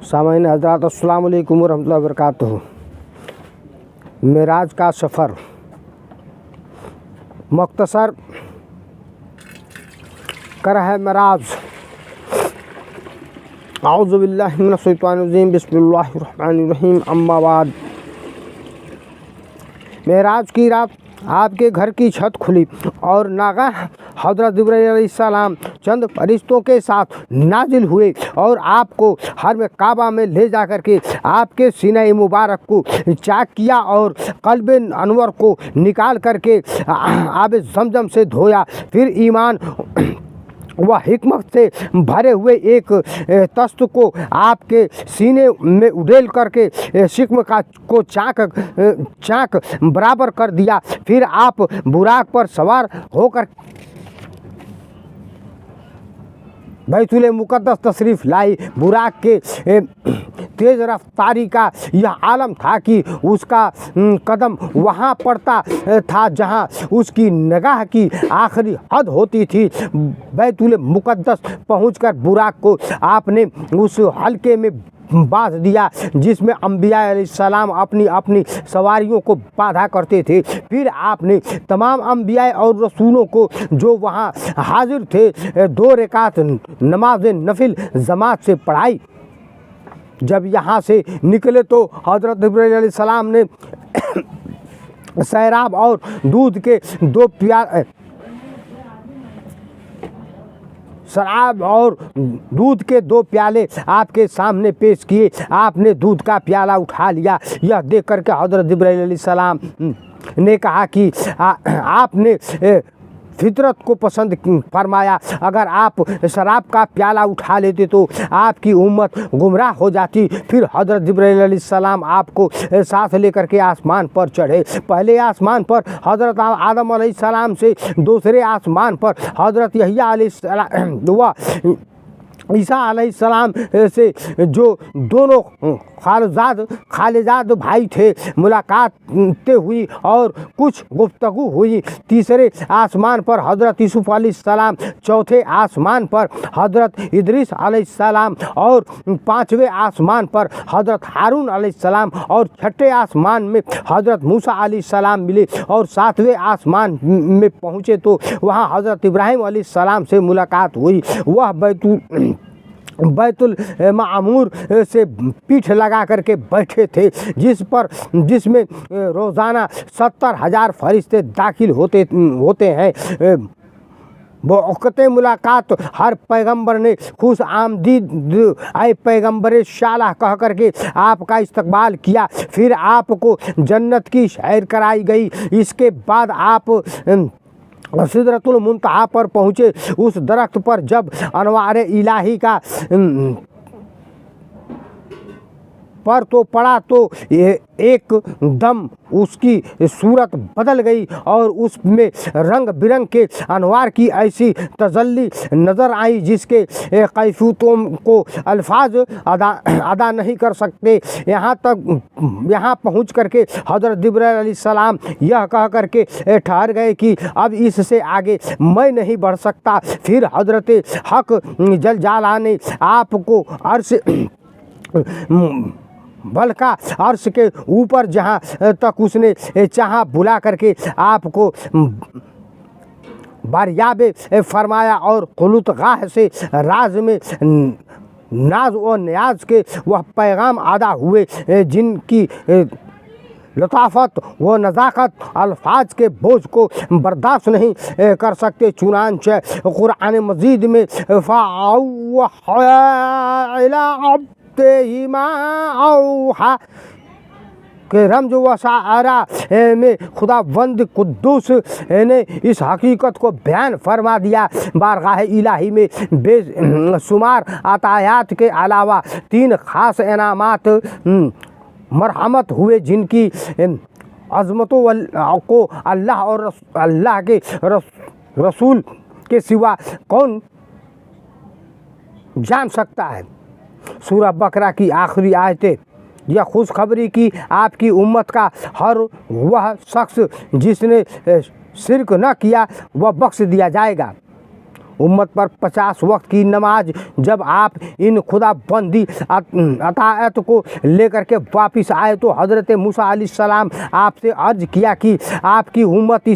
सामाइन हज़रात अस्सलाम वालेकुम वरहमतुल्लाहि वबरकातुहू। मेराज का सफ़र मुख्तसर कर है मेराज। औज़ु बिल्लाहि मिनश शैतानिर रजीम, बिस्मिल्लाहिर रहमानिर रहीम, अम्मा बाद। मेराज की रात आपके घर की छत खुली और नागाह हज़रत जिब्राइल अलैहिस्सलाम चंद फरिश्तों के साथ नाजिल हुए और आपको हरम काबा में ले जा कर के आपके सीने मुबारक को चाक किया और कल्ब अनवर को निकाल करके आब ज़मज़म से धोया। फिर ईमान वह हिकमत से भरे हुए एक तस्त को आपके सीने में उड़ेल करके शिकम का को चाक बराबर कर दिया। फिर आप बुराक पर सवार होकर बैतुल मुक़द्दस तशरीफ़ लाई। बुराक के तेज़ रफ्तारी का यह आलम था कि उसका कदम वहाँ पड़ता था जहाँ उसकी निगाह की आखिरी हद होती थी। बैतुल मुक़द्दस पहुँचकर बुराक को आपने उस हल्के में बांध दिया जिसमें अम्बिया अलैहिस्सलाम अपनी अपनी सवारियों को बांधा करते थे। फिर आपने तमाम अम्बिया और रसूलों को जो वहाँ हाजिर थे 2 रकात नमाज नफिल जमात से पढ़ाई। जब यहाँ से निकले तो हज़रत जिब्राइल अलैहिस्सलाम ने शराब और दूध के 2 प्याले शराब और दूध के 2 प्याले आपके सामने पेश किए। आपने दूध का प्याला उठा लिया। यह देख करके हज़रत जिब्राइल अलैहिस्सलाम ने कहा कि आपने फितरत को पसंद फरमाया। अगर आप शराब का प्याला उठा लेते तो आपकी उम्मत गुमराह हो जाती। फिर हज़रत जिब्राइल अलैहिस्सलाम आपको साथ लेकर के आसमान पर चढ़े। पहले आसमान पर हज़रत आदम अलैहिस्सलाम से, दूसरे आसमान पर हज़रत यहया अलैहिस्सलाम व ईसा अलैहिस्सलाम से, जो दोनों खालिजाद भाई थे, मुलाकातें हुई और कुछ गुफ्तगू हुई। तीसरे आसमान पर हज़रत यूसुफ अलैहिस्सलाम, चौथे आसमान पर हज़रत इदरीस अलैहिस्सलाम और 5वें आसमान पर हज़रत हारून अलैहिस्सलाम और 6ठे आसमान में हज़रत मूसा अलैहिस्सलाम मिले और 7वें आसमान में पहुँचे तो वहाँ हज़रत इब्राहीम अलैहिस्सलाम से मुलाकात हुई। वह बैतुल मामूर से पीठ लगा करके बैठे थे जिसमें रोज़ाना 70,000 फरिश्ते दाखिल होते हैं। वक़्त मुलाकात हर पैगंबर ने खुश आमदीद आए पैगंबर शाला कह करके आपका इस्तकबाल किया। फिर आपको जन्नत की सैर कराई गई। इसके बाद आप सिदरतुल मुंतहा पर पहुँचे। उस दरख्त पर जब अनवार इलाही का पर तो पड़ा तो एक दम उसकी सूरत बदल गई और उसमें रंग बिरंग के अनवार की ऐसी तजल्ली नज़र आई जिसके कैफियतों को अल्फाज अदा नहीं कर सकते। यहाँ पहुँच करके हज़रत जिब्राइल अलैहिस्सलाम यह कह करके ठहर गए कि अब इससे आगे मैं नहीं बढ़ सकता। फिर हज़रत हक जलाल ने आपको अर्श बल्कि अर्श के ऊपर जहाँ तक उसने चाहा बुला करके आपको बारियाब फरमाया और खुलूतगाह से राज में नाज और न्याज के वह पैगाम अदा हुए जिनकी लताफत व नज़ाकत अल्फाज के बोझ को बर्दाश्त नहीं कर सकते। चुनांचे कुरान मजीद में के रमज व शाअरा में खुदावंद कुद्दूस ने इस हकीकत को बयान फरमा दिया। बारगाह इलाही में बेशुमार अतायात के अलावा 3 ख़ास इनामात मरहमत हुए जिनकी अज़मतों को अल्लाह और अल्लाह के रसूल के सिवा कौन जान सकता है। सूरह बकरा की आखिरी आयतें यह खुशखबरी की आपकी उम्मत का हर वह शख्स जिसने शिरक न किया वह बख्श दिया जाएगा। उम्मत पर 50 वक्त की नमाज। जब आप इन खुदा बंदी अताअत को लेकर के वापस आए तो हज़रत मूसा अलैहिस्सलाम आपसे अर्ज किया कि आपकी उम्मत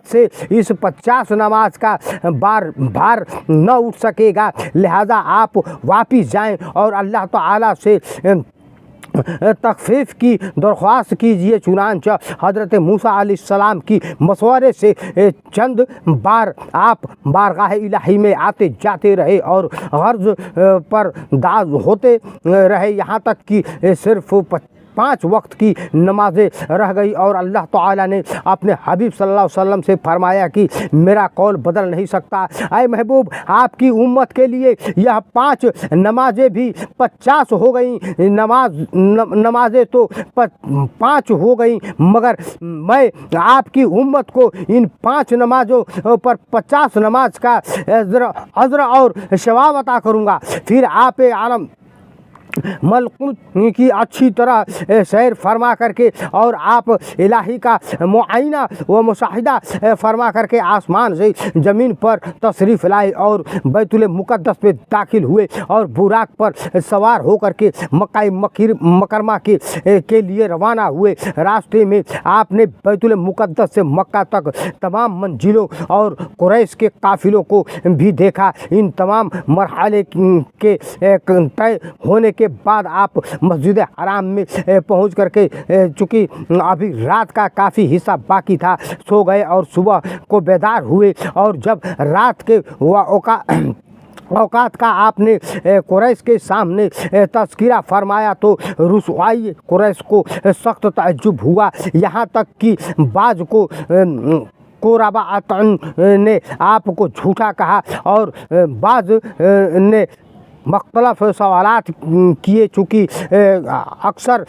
से इस 50 नमाज का भार न उठ सकेगा, लिहाजा आप वापस जाएं और अल्लाह ताला से तखफीफ की दरख्वास्त कीजिए। चुनांचा हज़रत मूसा अलैहिस्सलाम की मशवरे से चंद बार आप बारगाह इलाही में आते जाते रहे और गर्ज पर दाज होते रहे, यहाँ तक कि सिर्फ 5 वक्त की नमाजें रह गई और अल्लाह ताला ने अपने हबीब सल्लल्लाहु अलैहि वसल्लम से फरमाया कि मेरा कौल बदल नहीं सकता। ऐ महबूब, आपकी उम्मत के लिए यह 5 नमाजें भी 50 हो गई, नमाजें तो 5 हो गई, मगर मैं आपकी उम्मत को इन 5 नमाजों पर 50 नमाज का अज़्र और सवाब अता करूँगा। फिर आप आलम मलकुत की अच्छी तरह सैर फरमा करके और आप इलाही का मुआयना व मुशाहिदा फरमा करके आसमान से ज़मीन पर तशरीफ़ लाए और बैतुल मुक़द्दस में दाखिल हुए और बुराक पर सवार होकर के मक्का मुकरमा के लिए रवाना हुए। रास्ते में आपने बैतुल मुक़द्दस से मक्का तक तमाम मंजिलों और कुरैश के काफ़िलों को भी देखा। इन तमाम मरहले के तय होने के बाद आप मस्जिद हराम में पहुंच करके, चूँकि अभी रात का काफ़ी हिस्सा बाकी था, सो गए और सुबह को बेदार हुए। और जब रात के औकात का आपने कुरैश के सामने तज़किरा फरमाया तो रुसवाई कुरैश को सख्त तअज्जुब हुआ, यहाँ तक कि बाज को रबाअतन ने आपको झूठा कहा और बाज ने मुख्तलिफ सवालात किए। चूँकि अक्सर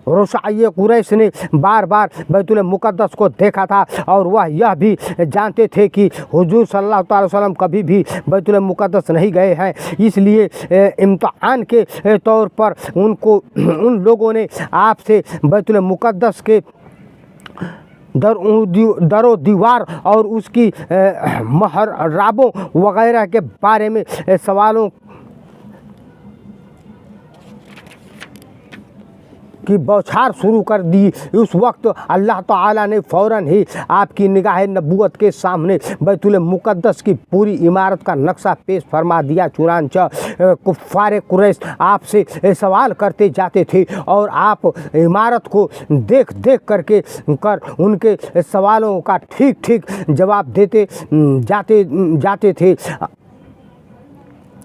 रुसवाई कुरैश ने बार बार बैतुल मुक़द्दस को देखा था और वह यह भी जानते थे कि हुजूर सल्लल्लाहु अलैहि वसल्लम कभी भी बैतुल मुक़द्दस नहीं गए हैं, इसलिए इम्तिहान के तौर पर उन लोगों ने आपसे बैतुल मुक़द्दस के दरो दीवार और उसकी महराबों वगैरह के बारे में सवालों की बौछार शुरू कर दी। उस वक्त अल्लाह ताला ने फ़ौरन ही आपकी निगाह नबूवत के सामने बैतुल मुक़द्दस की पूरी इमारत का नक्शा पेश फरमा दिया। चुनांचा कुफ़ार कुरैश आपसे सवाल करते जाते थे और आप इमारत को देख करके उनके सवालों का ठीक जवाब देते जाते थे।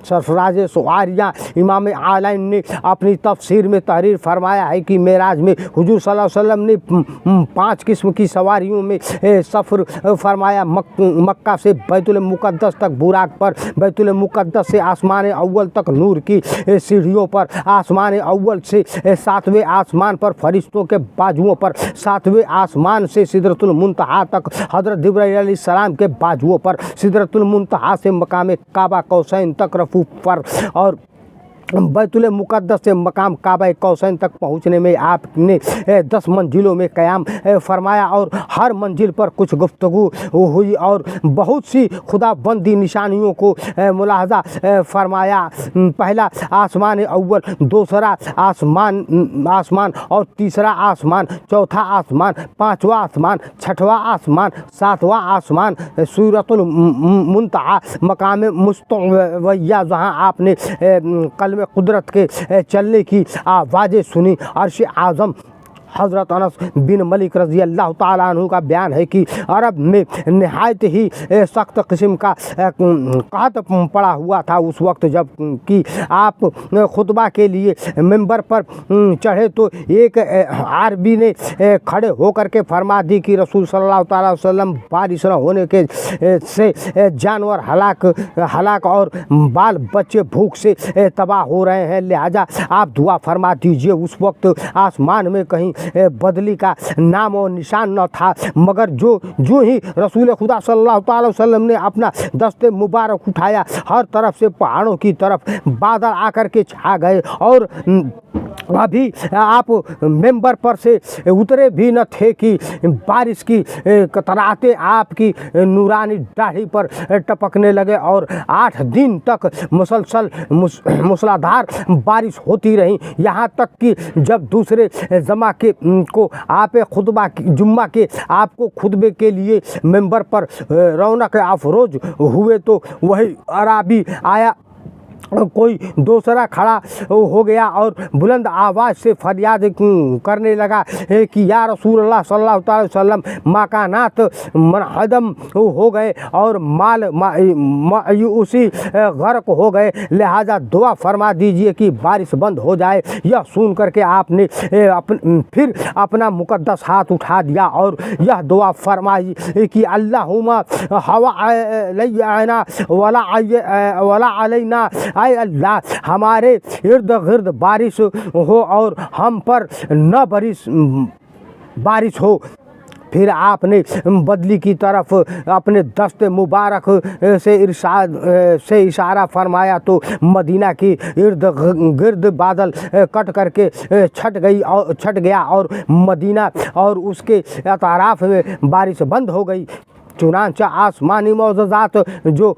सरफराज सवारियाँ इमाम आलम ने अपनी तफसीर में तहरीर फरमाया है कि मेराज में हुजूर सल्लल्लाहु अलैहि वसल्लम ने 5 किस्म की सवारियों में सफ़र फरमाया। मक्का से बैतुल मुक़द्दस तक बुराक पर, बैतुल मुक़द्दस से आसमान अव्वल तक नूर की सीढ़ियों पर, आसमान अव्वल से 7वें आसमान पर फरिश्तों के बाजुओं पर, 7वें आसमान से सिदरतुल मुंतहा तक हज़रत जिब्राइल अलैहिस्सलाम के बाजुओं पर, सिदरतुल मुंतहा से मकाम काबा कौसैन तक पर और बैतुल मुक़द्दस से मकाम काबा कौसैन तक पहुँचने में आपने 10 मंजिलों में क़याम फरमाया और हर मंजिल पर कुछ गुफ्तगू हुई और बहुत सी खुदाबंदी निशानियों को मुलाहजा फरमाया। पहला आसमान अव्वल, दूसरा आसमान और तीसरा आसमान, चौथा आसमान, 5वां आसमान, 6वां आसमान, 7वां आसमान, सूरतुल मुंतहा, मकाम मुस्तवैया जहाँ आपने कल में कुदरत के चलने की आवाज़ें सुनी। अर्श आज़म हज़रत अनस बिन मलिक रज़ी अल्लाह ताला अन्हु का बयान है कि अरब में नहायत ही सख्त किस्म का कहत पड़ा हुआ था। उस वक्त जब कि आप खुतबा के लिए मिंबर पर चढ़े तो एक आरबी ने खड़े होकर के फरमा दी कि रसूल सल्लल्लाहु अलैहि वसल्लम बारिश न होने के से जानवर हलाक और बाल बच्चे भूख से तबाह हो रहे हैं, लिहाजा आप दुआ फरमा दीजिए। उस वक्त आसमान में कहीं बदली का नाम और निशान न था, मगर जो ही रसूल खुदा सल्लल्लाहु अलैहि वसल्लम ने अपना दस्ते मुबारक उठाया, हर तरफ से पहाड़ों की तरफ बादल आकर के छा गए और अभी आप मेंबर पर से उतरे भी न थे कि बारिश की कतराते आपकी नूरानी दाढ़ी पर टपकने लगे और 8 दिन तक मुसलसल मूसलाधार बारिश होती रही। यहाँ तक कि जब दूसरे जमा के को आप खुतबा जुम्मा के आपको खुतबे के लिए मेंबर पर रौनक अफरोज हुए तो वही अराबी आया, कोई दूसरा खड़ा हो गया और बुलंद आवाज़ से फरियाद करने लगा कि या रसूलल्लाह सल्लल्लाहु अलैहि वसल्लम मकानात मनहदम हो गए और माल उसी गर्क हो गए, लिहाजा दुआ फरमा दीजिए कि बारिश बंद हो जाए। यह सुन करके आपने फिर अपना मुकद्दस हाथ उठा दिया और यह दुआ फरमाई कि अल्लाहुम्मा हवा अलैना वला अलैना, आए अल्लाह हमारे इर्द गिर्द बारिश हो और हम पर न बारिश हो। फिर आपने बदली की तरफ अपने दस्त मुबारक से इशारा फरमाया तो मदीना की इर्द गिर्द बादल कट करके छट गया और मदीना और उसके अताराफ में बारिश बंद हो गई। चुनांचा आसमानी मौजूदात जो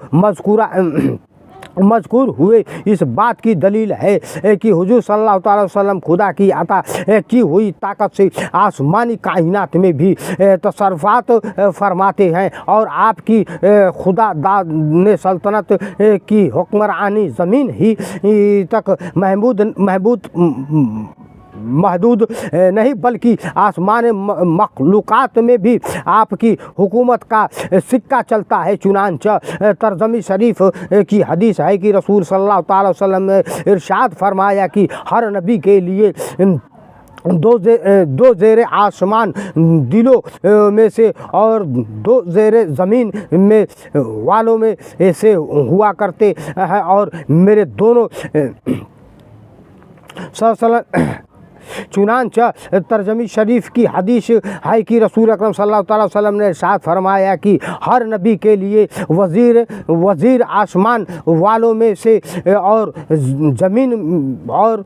मज़कूर हुए इस बात की दलील है कि हुजूर सल्लल्लाहु अलैहि वसल्लम खुदा की अता की हुई ताकत से आसमानी कायनात में भी तसर्रुफ़ात फरमाते हैं और आपकी खुदा दाद ने सल्तनत की हुक्मरानी ज़मीन ही तक महदूद नहीं बल्कि आसमान मखलूक़ात में भी आपकी हुकूमत का सिक्का चलता है। चुनांचा तर्जमी शरीफ की हदीस है कि रसूल सल्लल्लाहु अलैहि वसल्लम ने इरशाद फरमाया कि हर नबी के लिए दो ज़ेरे आसमान दिलों में से और 2 ज़ेरे ज़मीन में वालों में से हुआ करते हैं और मेरे दोनों चुनांचा तर्जमी शरीफ की हदीस है कि रसूल अकरम सल्लल्लाहु अलैहि वसल्लम ने इरशाद फरमाया कि हर नबी के लिए वज़ीर आसमान वालों में से और ज़मीन और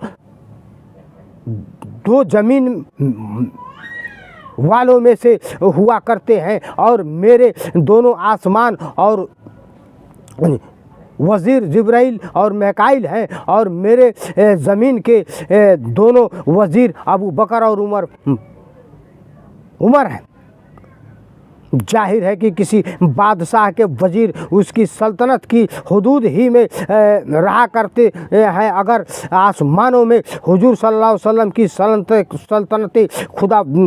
2 ज़मीन वालों में से हुआ करते हैं और मेरे दोनों आसमान और वज़ीर जिब्राइल और मिकाईल हैं और मेरे ज़मीन के दोनों वज़ीर अबू बकर और उमर हैं। जाहिर है कि किसी बादशाह के वज़ीर उसकी सल्तनत की हुदूद ही में रहा करते हैं। अगर आसमानों में हुजूर सल्लल्लाहु अलैहि वसल्लम की सल्तनत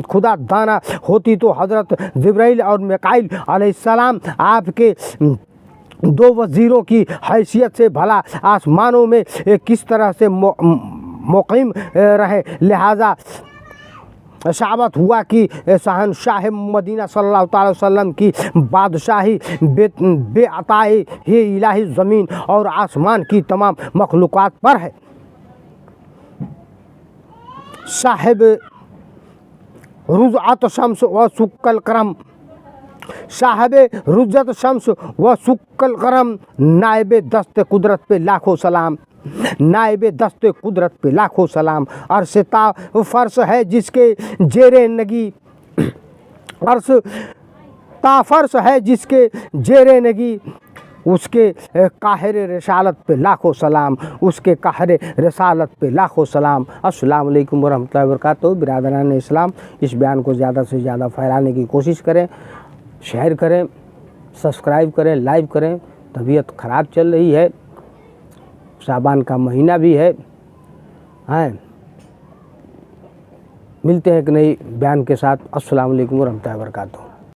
खुदा दाना होती तो हज़रत जिब्राइल और मिकाईल अलैहिस्सलाम आपके 2 वज़ीरों की हैसियत से भला आसमानों में किस तरह से मुक़ीम रहे। लिहाजा साबित हुआ कि शहंशाह मदीना सल्लल्लाहु अलैहि वसल्लम की बादशाही बेअताए ही इलाही ज़मीन और आसमान की तमाम मखलूक़ात पर है। साहिब रुज़अत शम्स व सुक्कल करम, साहिब रुज़अत शम्स व सुक्कल करम, नाइब दस्त कुदरत पे लाखों सलाम, नाइब दस्त कुदरत पे लाखों सलाम। अर्श ताफ़र्श है जिसके जेरे नगी, अर्श ताफ़र्श है जिसके जेरे नगी, उसके काहिर रिसालत पे लाखों सलाम, उसके काहिर रिसालत पे लाखों सलाम। अस्सलाम वालेकुम वरहमतुल्लाहि वबरकातुहू। बिरादरान इस्लाम, इस बयान को ज़्यादा से ज़्यादा फैलाने की कोशिश करें, शेयर करें, सब्सक्राइब करें, लाइव करें। तबीयत ख़राब चल रही है, शाबान का महीना भी है। मिलते हैं एक नई बयान के साथ। अस्सलाम वालेकुम वरहमतुल्लाहि वबरकातुहू।